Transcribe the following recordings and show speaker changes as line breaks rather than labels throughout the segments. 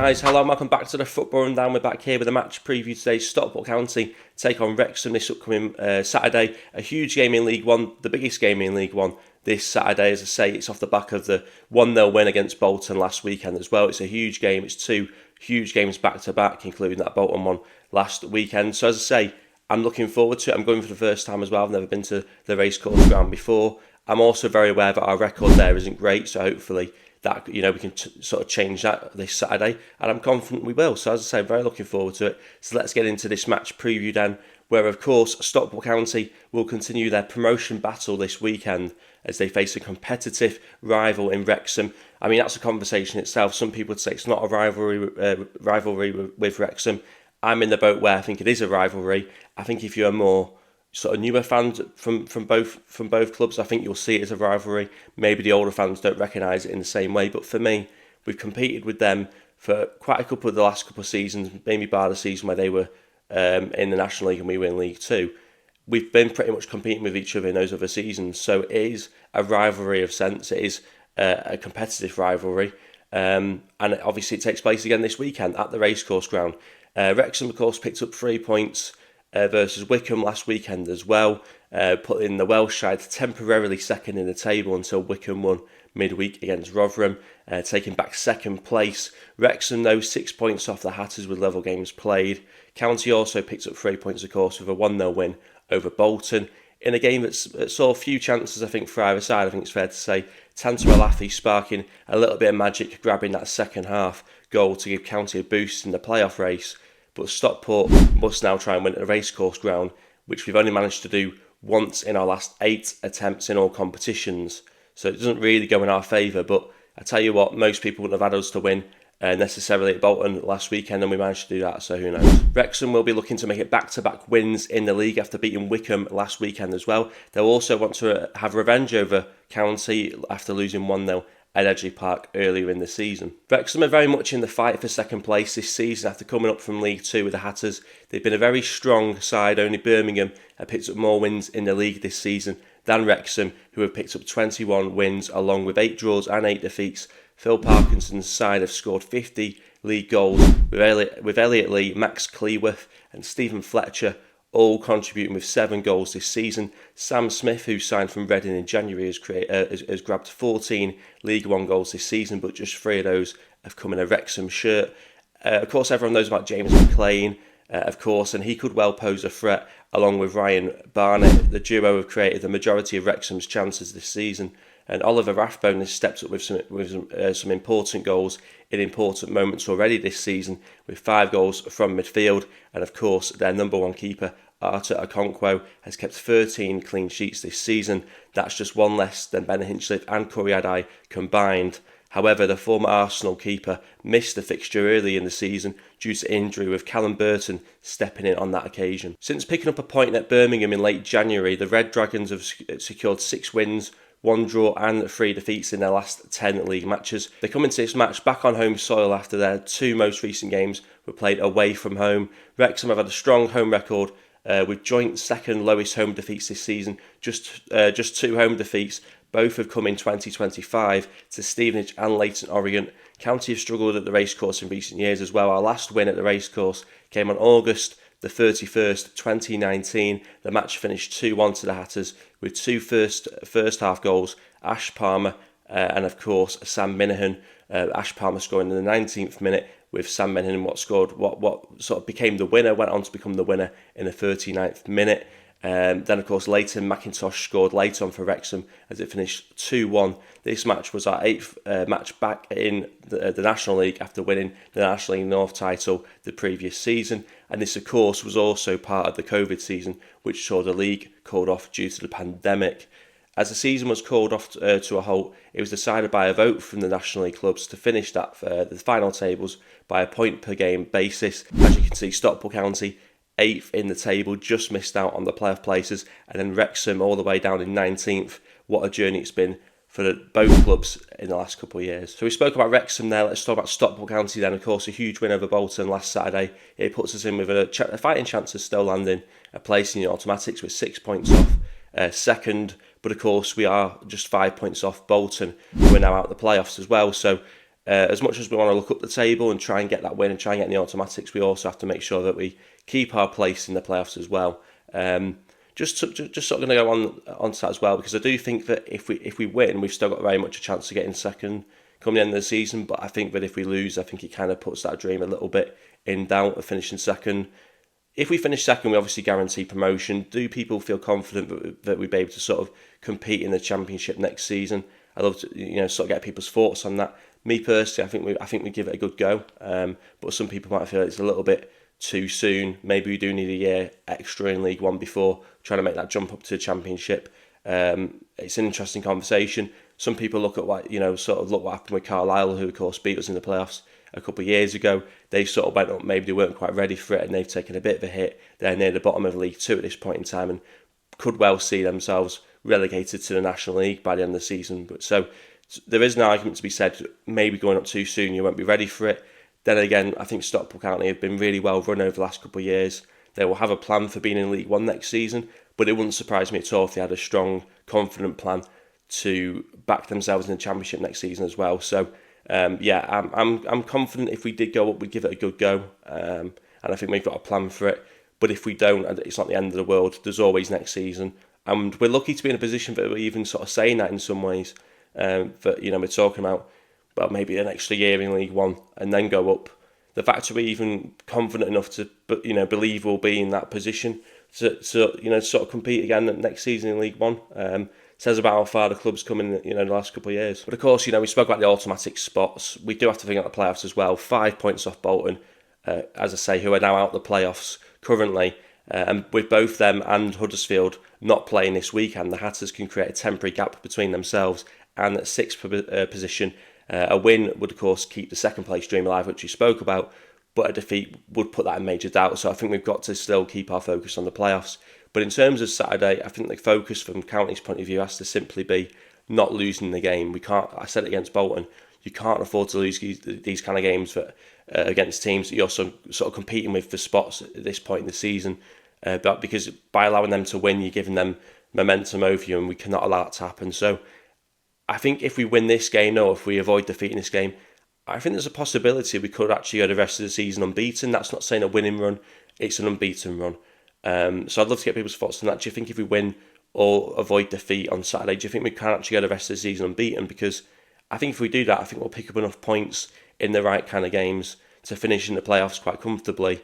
guys, hello and welcome back to the Football Rundown. We're back here with a match preview today. Stockport County take on Wrexham this upcoming Saturday. A huge game in League One, the biggest game in League One this Saturday. As I say, it's off the back of the 1-0 win against Bolton last weekend as well. It's a huge game. It's two huge games back to back, including that Bolton one last weekend. So as I say, I'm looking forward to it. I'm going for the first time as well. I've never been to the Racecourse ground before. I'm also very aware that our record there isn't great, so hopefully that we can sort of change that this Saturday, and I'm confident we will. So as I say, I'm very looking forward to it. So let's get into this match preview then, where of course Stockport County will continue their promotion battle this weekend as they face a competitive rival in Wrexham. I mean, that's a conversation itself. Some people would say it's not a rivalry with Wrexham. I'm in the boat where I think it is a rivalry. I think if you're a more sort of newer fans from both clubs, I think you'll see it as a rivalry. Maybe the older fans don't recognise it in the same way, but for me, we've competed with them for quite a couple of the last couple of seasons, maybe bar the season where they were in the National League and we were in League Two. We've been pretty much competing with each other in those other seasons, so it is a rivalry of sense. It is a competitive rivalry, and obviously it takes place again this weekend at the Racecourse ground. Wrexham, of course, picked up 3 points versus Wycombe last weekend as well, putting the Welsh side temporarily second in the table until Wycombe won midweek against Rotherham, taking back second place. Wrexham, though, 6 points off the Hatters with level games played. County also picked up 3 points, of course, with a 1-0 win over Bolton, in a game that saw a few chances, I think, for either side. I think it's fair to say Tanto Alafi sparking a little bit of magic, grabbing that second half goal to give County a boost in the playoff race. But Stockport must now try and win at the Racecourse ground, which we've only managed to do once in our last 8 attempts in all competitions. So it doesn't really go in our favour, but I tell you what, most people wouldn't have had us to win necessarily at Bolton last weekend, and we managed to do that, so who knows. Wrexham will be looking to make it back-to-back wins in the league after beating Wycombe last weekend as well. They'll also want to have revenge over County after losing 1-0 at Edgley Park earlier in the season. Wrexham are very much in the fight for second place this season after coming up from League Two with the Hatters. They've been a very strong side. Only Birmingham have picked up more wins in the league this season than Wrexham, who have picked up 21 wins along with 8 draws and 8 defeats. Phil Parkinson's side have scored 50 league goals with Elliot Lee, Max Cleworth and Stephen Fletcher all contributing with 7 goals this season. Sam Smith, who signed from Reading in January, has grabbed 14 League One goals this season, but just 3 of those have come in a Wrexham shirt. Of course, everyone knows about James McLean, of course, and he could well pose a threat along with Ryan Barnett. The duo have created the majority of Wrexham's chances this season. And Oliver Rathbone has stepped up with some important goals in important moments already this season, with 5 goals from midfield. And of course, their number one keeper, Arthur Okonkwo, has kept 13 clean sheets this season. That's just 1 less than Ben Hinchliffe and Corey Adai combined. However, the former Arsenal keeper missed the fixture early in the season due to injury, with Callum Burton stepping in on that occasion. Since picking up a point at Birmingham in late January, the Red Dragons have secured 6 wins, 1 draw and 3 defeats in their last 10 league matches. They come into this match back on home soil after their 2 most recent games were played away from home. Wrexham have had a strong home record with joint second lowest home defeats this season, just 2 home defeats. Both have come in 2025 to Stevenage and Leyton Orient. County have struggled at the Racecourse in recent years as well. Our last win at the Racecourse came on August the 31st, 2019. The match finished 2-1 to the Hatters with 2 first half goals, Ash Palmer and of course Sam Minahan. Ash Palmer scoring in the 19th minute, with Sam Minahan what sort of became the winner, went on to become the winner in the 39th minute. Then of course Leighton McIntosh scored late on for Wrexham as it finished 2-1. This match was our 8th match back in the National League after winning the National League North title the previous season, and this of course was also part of the COVID season, which saw the league called off due to the pandemic. As the season was called off to a halt, it was decided by a vote from the National League clubs to finish the final tables by a point per game basis. As you can see, Stockport County 8th in the table, just missed out on the playoff places, and then Wrexham all the way down in 19th. What a journey it's been for both clubs in the last couple of years. So we spoke about Wrexham there, let's talk about Stockport County then. Of course, a huge win over Bolton last Saturday. It puts us in with a fighting chance of still landing a place in the automatics with 6 points off second. But of course, we are just 5 points off Bolton, who are now out of the playoffs as well. So as much as we want to look up the table and try and get that win and try and get in the automatics, we also have to make sure that we keep our place in the playoffs as well. Just sort of going to go on to that as well, because I do think that if we win, we've still got very much a chance to get in second come the end of the season. But I think that if we lose, I think it kind of puts that dream a little bit in doubt of finishing second. If we finish second, we obviously guarantee promotion. Do people feel confident that we'll be able to sort of compete in the Championship next season? I'd love to sort of get people's thoughts on that. Me personally, I think we give it a good go, but some people might feel it's a little bit too soon. Maybe we do need a year extra in League One before trying to make that jump up to the Championship. It's an interesting conversation. Some people look at what happened with Carlisle, who of course beat us in the playoffs a couple of years ago. They sort of went up, maybe they weren't quite ready for it, and they've taken a bit of a hit. They're near the bottom of League Two at this point in time, and could well see themselves relegated to the National League by the end of the season. But so there is an argument to be said, maybe going up too soon, you won't be ready for it. Then again, I think Stockport County have been really well run over the last couple of years. They will have a plan for being in League One next season, but it wouldn't surprise me at all if they had a strong, confident plan to back themselves in the Championship next season as well. So I'm confident if we did go up, we'd give it a good go, and I think we've got a plan for it. But if we don't, it's not the end of the world. There's always next season, and we're lucky to be in a position that we're even sort of saying that in some ways. That we're talking about, well, maybe an extra year in League One and then go up. The fact that we're even confident enough to believe we'll be in that position to sort of compete again next season in League One says about how far the club's come in the last couple of years. But of course, we spoke about the automatic spots. We do have to think about the playoffs as well. 5 points off Bolton, as I say, who are now out the playoffs currently. And with both them and Huddersfield not playing this weekend, the Hatters can create a temporary gap between themselves and at sixth position. A win would, of course, keep the second place dream alive, which you spoke about, but a defeat would put that in major doubt. So I think we've got to still keep our focus on the playoffs. But in terms of Saturday, I think the focus from County's point of view has to simply be not losing the game. We can't. I said it against Bolton. You can't afford to lose these kind of games against teams that you're sort of competing with for spots at this point in the season. But because by allowing them to win, you're giving them momentum over you, and we cannot allow that to happen. So I think if we win this game, or if we avoid defeating this game, I think there's a possibility we could actually go the rest of the season unbeaten. That's not saying a winning run, it's an unbeaten run. So I'd love to get people's thoughts on that. Do you think if we win or avoid defeat on Saturday, do you think we can actually go the rest of the season unbeaten? Because I think if we do that, I think we'll pick up enough points in the right kind of games to finish in the playoffs quite comfortably.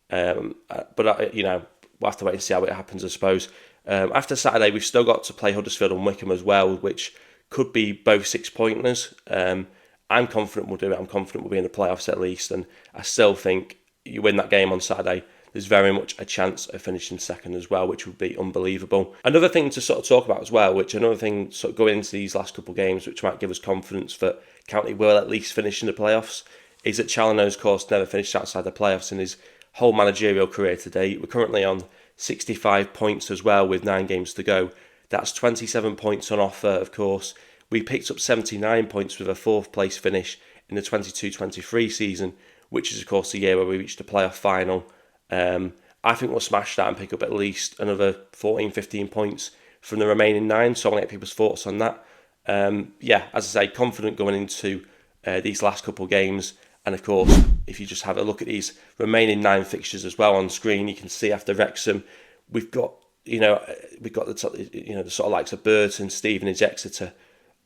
But we'll have to wait and see how it happens, I suppose. After Saturday, we've still got to play Huddersfield and Wickham as well, which could be both 6-pointers. I'm confident we'll do it. I'm confident we'll be in the playoffs at least. And I still think you win that game on Saturday, there's very much a chance of finishing second as well, which would be unbelievable. Another thing to sort of talk about as well, sort of going into these last couple of games, which might give us confidence that County will at least finish in the playoffs, is that Challinor, of course, never finished outside the playoffs in his whole managerial career to date. We're currently on 65 points as well with 9 games to go. That's 27 points on offer, of course. We picked up 79 points with a 4th place finish in the 22-23 season, which is, of course, the year where we reached the playoff final. I think we'll smash that and pick up at least another 14-15 points from the remaining 9, so I want to get people's thoughts on that. As I say, confident going into these last couple of games. And of course, if you just have a look at these remaining 9 fixtures as well on screen, you can see after Wrexham, we've got the sort of likes of Burton, Stevenage, Exeter,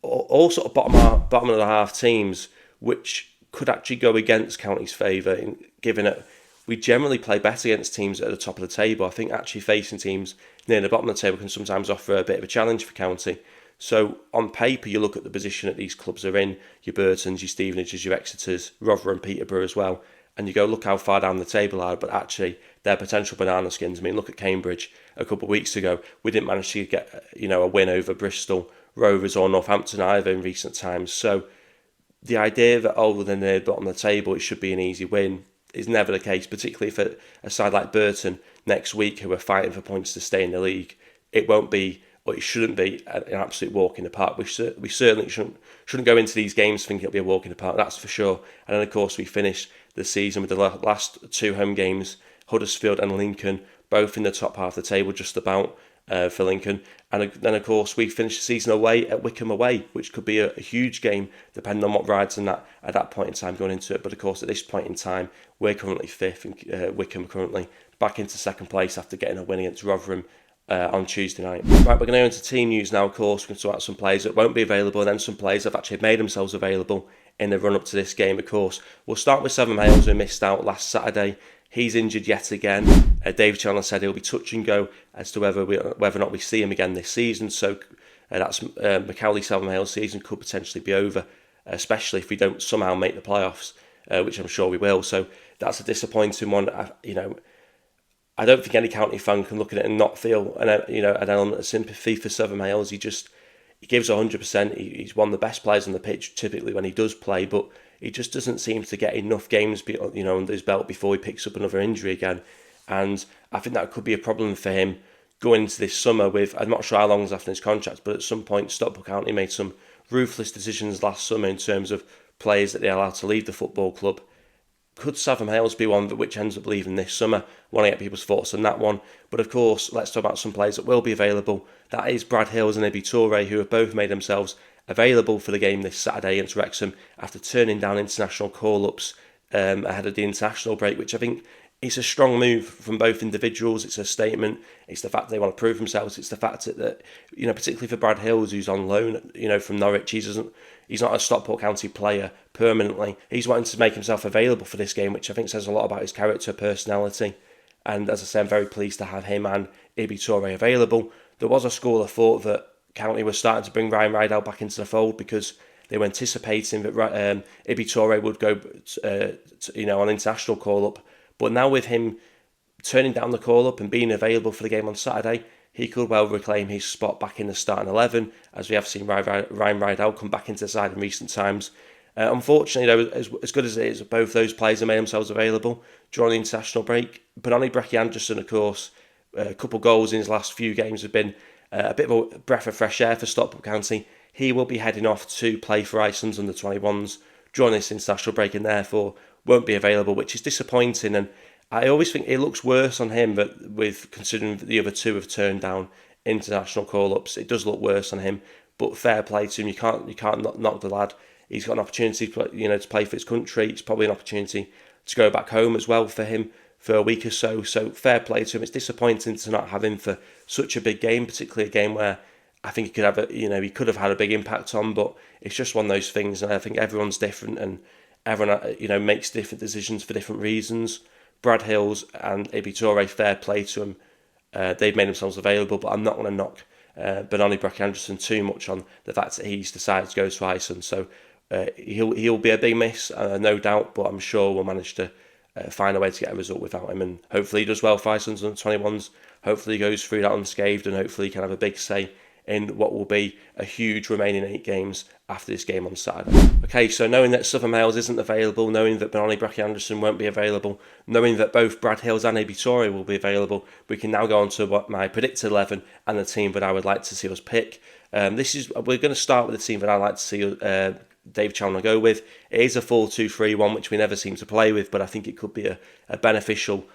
all sort of bottom of the half teams, which could actually go against County's favour, given that we generally play better against teams at the top of the table. I think actually facing teams near the bottom of the table can sometimes offer a bit of a challenge for County. So on paper, you look at the position that these clubs are in, your Burtons, your Stevenages, your Exeters, Rotherham, Peterborough as well, and you go look how far down the table are, but actually they're potential banana skins. I mean, look at Cambridge a couple of weeks ago. We didn't manage to get a win over Bristol Rovers or Northampton either in recent times. So the idea that they're near the bottom of the table, it should be an easy win, is never the case, particularly for a side like Burton next week who are fighting for points to stay in the league. It won't be, or it shouldn't be, an absolute walk in the park. We certainly shouldn't go into these games thinking it'll be a walk in the park, that's for sure. And then, of course, we finish the season with the last 2 home games, Huddersfield and Lincoln, both in the top half of the table, just about, for Lincoln. And then, of course, we finish the season away at Wycombe away, which could be a huge game, depending on what rides and that at that point in time going into it. But, of course, at this point in time, we're currently 5th, and Wycombe currently back into 2nd place after getting a win against Rotherham on Tuesday night. Right, we're going to go into team news now, of course. We're going to talk about some players that won't be available, and then some players that have actually made themselves available in the run-up to this game, of course. We'll start with Seven Hales, who missed out last Saturday. He's injured yet again. Dave Chandler said he'll be touch and go as to whether or not we see him again this season. So that's Macaulay Seven Hales' season could potentially be over, especially if we don't somehow make the playoffs, which I'm sure we will. So that's a disappointing one. I don't think any county fan can look at it and not feel an element of sympathy for Seven Hales. He gives 100%. He's one of the best players on the pitch typically when he does play, but he just doesn't seem to get enough games, under his belt before he picks up another injury again. And I think that could be a problem for him going into this summer with, I'm not sure how long is left in his contract, but at some point Stockport County made some ruthless decisions last summer in terms of players that they're allowed to leave the football club. Could Seven Hales be one which ends up leaving this summer? Want to get people's thoughts on that one. But of course, let's talk about some players that will be available. That is Brad Hills and TOURAY, who have both made themselves available for the game this Saturday against Wrexham after turning down international call-ups ahead of the international break, which I think is a strong move from both individuals. It's a statement. It's the fact they want to prove themselves. It's the fact that particularly for Brad Hills, who's on loan, from Norwich, he's not a Stockport County player permanently. He's wanting to make himself available for this game, which I think says a lot about his character, personality. And as I say, I'm very pleased to have him and TOURAY available. There was a school of thought that County was starting to bring Ryan Rideout back into the fold because they were anticipating that TOURAY would go, on international call-up. But now with him turning down the call-up and being available for the game on Saturday, he could well reclaim his spot back in the starting 11, as we have seen Ryan Rideout come back into the side in recent times. Unfortunately, though, as good as it is, both those players have made themselves available during the international break. Benoni Brecky Anderson, of course, a couple of goals in his last few games have been a bit of a breath of fresh air for Stockport County. He will be heading off to play for Iceland's under-21s during this international break and therefore won't be available, which is disappointing. And I always think it looks worse on him, but with considering that the other two have turned down international call-ups, it does look worse on him. But fair play to him. You can't knock the lad. He's got an opportunity to play for his country. It's probably an opportunity to go back home as well for him for a week or so. So fair play to him. It's disappointing to not have him for such a big game, particularly a game where I think he could have had a big impact on. But it's just one of those things, and I think everyone's different, and everyone makes different decisions for different reasons. Brad Hills and TOURAY, fair play to him. They've made themselves available, but I'm not going to knock Benoni Brecky Anderson too much on the fact that he's decided to go to Iceland. So he'll be a big miss, no doubt, but I'm sure we'll manage to find a way to get a result without him. And hopefully he does well for Iceland's under-21s. Hopefully he goes through that unscathed, and hopefully he can have a big say in what will be a huge remaining 8 games after this game on Saturday. Okay, so knowing that Southern Hales isn't available, knowing that Benoni Brecky Anderson won't be available, knowing that both Brad Hills and TOURAY will be available, we can now go on to what my predicted 11 and the team that I would like to see us pick. We're going to start with the team that I like to see Dave Chandler go with. It is a 4-2-3-1, which we never seem to play with, but I think it could be a beneficial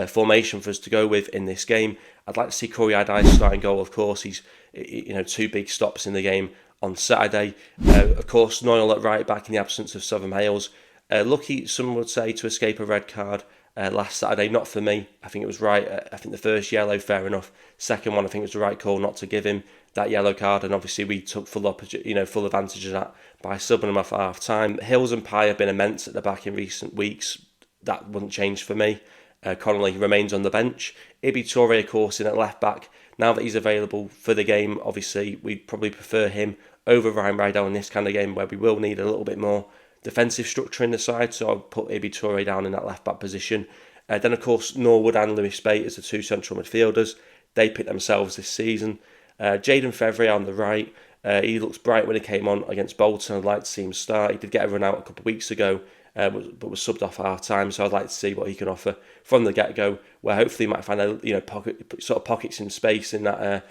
formation for us to go with in this game. I'd like to see Corey Adice starting goal. Of course, he's 2 big stops in the game on Saturday. Of course, Noyle at right back in the absence of Southern Hales. Lucky, some would say, to escape a red card last Saturday. Not for me. I think it was right. I think the first yellow, fair enough. Second one, I think it was the right call not to give him that yellow card, and obviously we took full advantage of that by subbing him off at half time. Hills and Pye have been immense at the back in recent weeks. That wouldn't change for me. Connolly remains on the bench. TOURAY, of course, in at left back. Now that he's available for the game, obviously we'd probably prefer him over Ryan Rideout in this kind of game where we will need a little bit more defensive structure in the side. So I'll put TOURAY down in that left back position. Then, of course, Norwood and Lewis Spate as the 2 central midfielders. They picked themselves this season. Jaden Fevrier on the right. He looks bright when he came on against Bolton. I'd like to see him start. He did get a run out a couple of weeks ago, but was subbed off at half time. So I'd like to see what he can offer from the get-go, where hopefully he might find pockets in space in that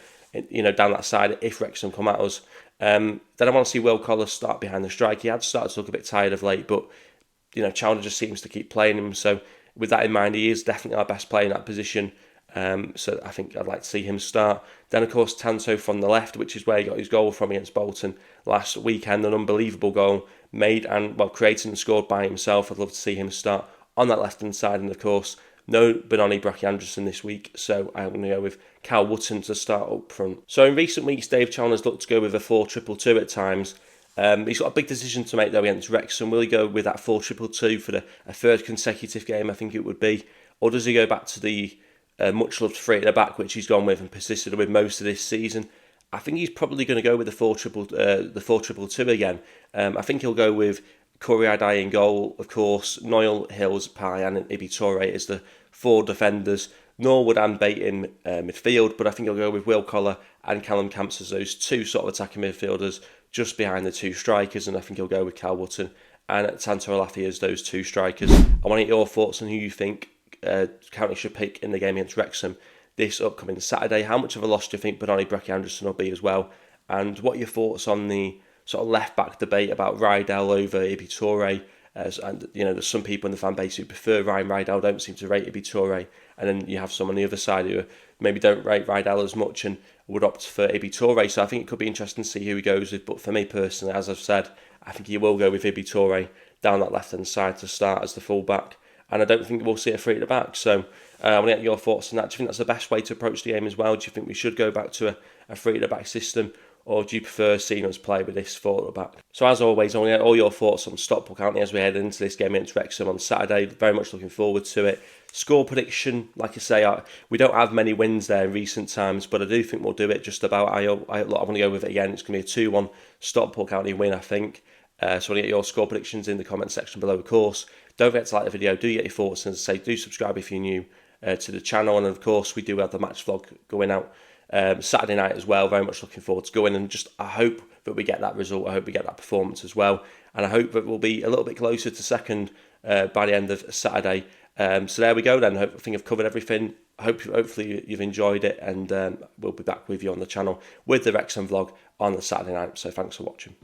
down that side if Wrexham come at us. Then I want to see Will Collar start behind the strike. He had started to look a bit tired of late, but Chandler just seems to keep playing him. So with that in mind, he is definitely our best player in that position. So I think I'd like to see him start. Then, of course, Tanto from the left, which is where he got his goal from against Bolton last weekend. An unbelievable goal made and, well, created and scored by himself. I'd love to see him start on that left-hand side. And, of course, no BENNO Anderson this week, so I'm going to go with Cal Wootton to start up front. So in recent weeks, Dave Chalmers looked to go with a 4-2-2 at times. He's got a big decision to make though against Wrexham. Will he go with that 4-2-2 for a third consecutive game, I think it would be? Or does he go back to the much loved three at the back, which he's gone with and persisted with most of this season? I think he's probably going to go with the 4-2-2 again. I think he'll go with TOURAY in goal, of course, Noyle, Hills, Pye and TOURAY as the 4 defenders. Norwood and Bate in midfield, but I think he'll go with Will Collar and Callum Camps as those 2 sort of attacking midfielders just behind the 2 strikers, and I think he'll go with Cal Wootton and Tanto Alafi as those 2 strikers. I want to get your thoughts on who you think County should pick in the game against Wrexham this upcoming Saturday. How much of a loss do you think BENNO Anderson will be as well? And what are your thoughts on the sort of left-back debate about Rydell over TOURAY? And there's some people in the fan base who prefer Ryan Rydell, don't seem to rate TOURAY, and then you have some on the other side who maybe don't rate Rydell as much and would opt for TOURAY. So I think it could be interesting to see who he goes with. But for me personally, as I've said, I think he will go with TOURAY down that left-hand side to start as the full-back. And I don't think we'll see a 3 at the back. So I want to get your thoughts on that. Do you think that's the best way to approach the game as well? Do you think we should go back to a 3 at the back system? Or do you prefer seeing us play with this 4 at the back? So as always, I want to get all your thoughts on Stockport County as we head into this game against Wrexham on Saturday. Very much looking forward to it. Score prediction, like I say, we don't have many wins there in recent times, but I do think we'll do it just about. I want to go with it again. It's going to be a 2-1 Stockport County win, I think. So I want to get your score predictions in the comment section below, of course. Don't forget to like the video. Do get your thoughts, and as I say, do subscribe if you're new to the channel. And of course, we do have the match vlog going out Saturday night as well. Very much looking forward to going, and just I hope that we get that result. I hope we get that performance as well, and I hope that we'll be a little bit closer to second by the end of Saturday. So there we go then. I think I've covered everything. Hopefully you've enjoyed it, and we'll be back with you on the channel with the Wrexham vlog on the Saturday night. So thanks for watching.